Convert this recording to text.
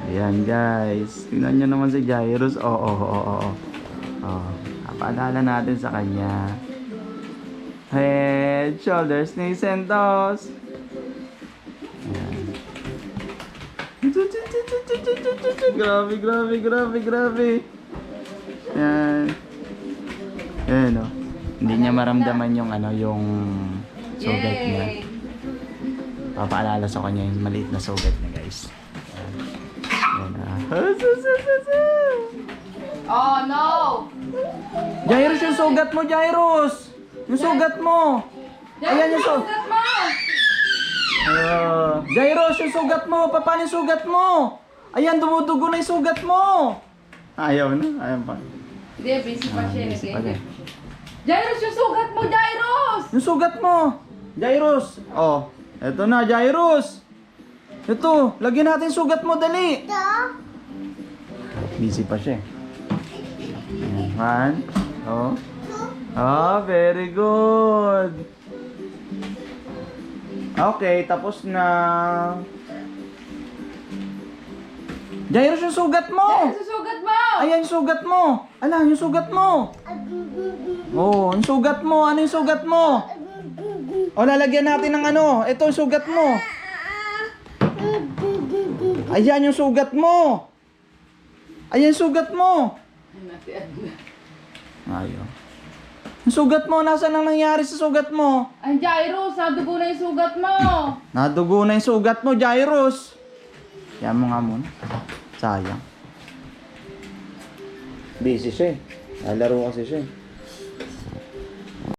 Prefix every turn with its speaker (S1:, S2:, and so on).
S1: Ayan guys. Tingnan nyo naman si Jairus. Paalala natin sa kanya. Head, shoulders, knees, and toes. Ayan. Grabe. Ayan. Ayan o. Hindi niya maramdaman yung yung sugat niya. Papaalala sa kanya yung maliit na sugat niya guys.
S2: Oh no!
S1: Jairus, yung sugat mo, Jairus! Yung sugat mo! Ayan yung sugat
S2: mo!
S1: Jairus, yung sugat mo! Paano yung sugat mo? Ayan, dumudugo na yung sugat mo! Ayaw na, ayaw pa.
S2: Hindi, busy pa siya.
S1: Busy pa siya.
S2: Jairus, yung sugat mo, Jairus!
S1: Yung sugat mo! Jairus! Oh, eto na, Jairus! Ito, lagyan natin sugat mo, dali! Busy pa siya. Ayan, 1, oh. Ah, very good. Okay, tapos na. Jairus, yung sugat mo!
S2: Jairus, yung sugat mo!
S1: Ayan yung sugat mo! Ala, yung sugat mo! Oh, yung sugat mo! Ano yung sugat mo? O, lalagyan natin ng ito yung sugat mo. Ayan yung sugat mo! Ayan yung sugat mo! Ayaw. Yung sugat mo, nasaan ang nangyari sa sugat mo?
S2: Ay, Jairus, nadugo na yung sugat mo!
S1: Nadugo na yung sugat mo, Jairus. Yan mo nga muna. Sayang. Busy siya eh. Lalaro kasi siya eh.